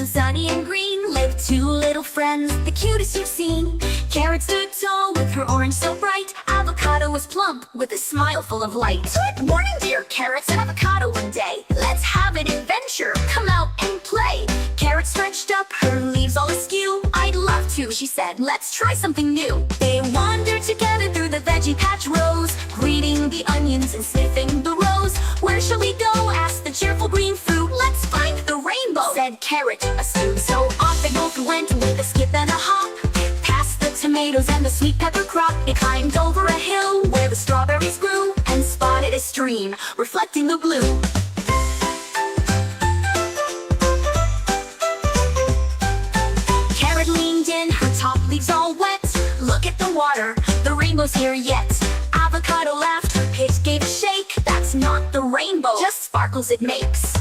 so sunny and green, lived two little friends, the cutest you've seen. Carrot stood tall with her orange so bright. Avocado was plump with a smile full of light. Good morning, dear Carrot, said Avocado one day. Let's have an adventure, come out and play. Carrot stretched up her leaves all askew. I'd love to, she said, let's try something new. They wandered together through the veggie patch rows, greeting the onions and sniffing the rose. Where shall we go? Asked the cheerful green fruit. Let's find the rainbow, said Carrot, astute. So off they both went with a skip and a hop, past the tomatoes and the sweet pepper crop. They climbed over a hill where the strawberries grew, and spotted a stream reflecting the blue. Carrot leaned in, her top leaves all wet. Look at the water, the rainbow's here yet. Avocado laughed, her pit gave a shake. That's not the rainbow, just sparkles it makes.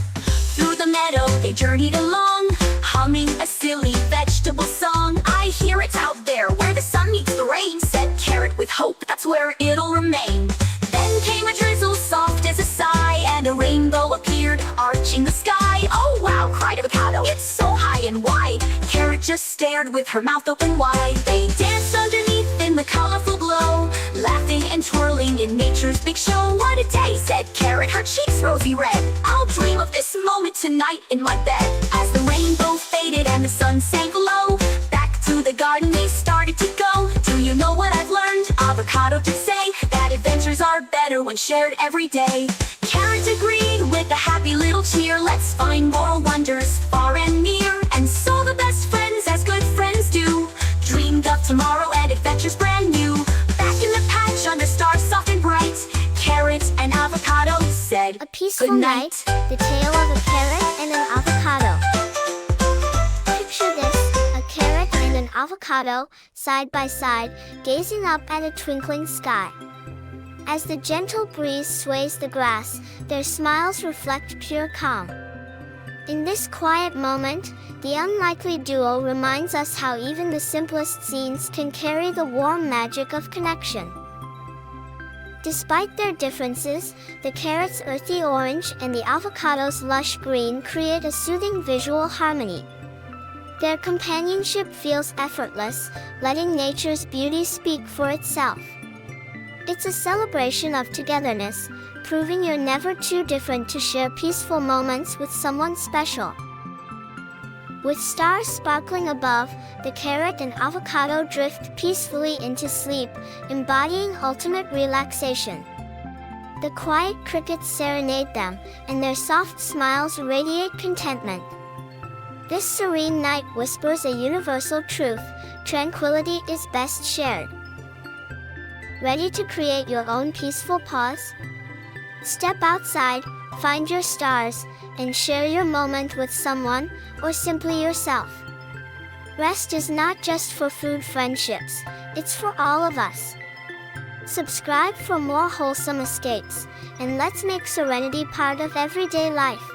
Through the meadow they journeyed along, humming a silly vegetable song. I hear it out there where the sun meets the rain, said Carrot with hope, that's where it'll remain. Then came a drizzle soft as a sigh, and a rainbow appeared arching the sky. Oh wow, cried Avocado, it's so high and wide. Carrot just stared with her mouth open wide. They danced underneath in the colorful glow, laughing and twirling in nature's big show. What a day, said Carrot, her cheeks rosy red. I'll dream of this moment tonight in my bed. As the rainbow faded and the sun sank low, back to the garden they started to go. Do you know what I've learned? Avocado to say that adventures are better when shared every day. Carrot agreed with a happy little cheer. Let's find more wonders far and near, and so the best friends, as good friends do, dreamed of tomorrow and adventures brand new. Back in the patch under stars soft and bright, Carrot and Avocado said A peaceful good night. The tale of a carrot and an avocado. Picture this, a carrot and an avocado, side by side, gazing up at a twinkling sky. As the gentle breeze sways the grass, their smiles reflect pure calm. In this quiet moment, the unlikely duo reminds us how even the simplest scenes can carry the warm magic of connection. Despite their differences, the carrot's earthy orange and the avocado's lush green create a soothing visual harmony. Their companionship feels effortless, letting nature's beauty speak for itself. It's a celebration of togetherness, proving you're never too different to share peaceful moments with someone special. With stars sparkling above, the carrot and avocado drift peacefully into sleep, embodying ultimate relaxation. The quiet crickets serenade them, and their soft smiles radiate contentment. This serene night whispers a universal truth: tranquility is best shared. Ready to create your own peaceful pause? Step outside, find your stars, and share your moment with someone, or simply yourself. Rest is not just for food friendships, it's for all of us. Subscribe for more wholesome escapes, and let's make serenity part of everyday life.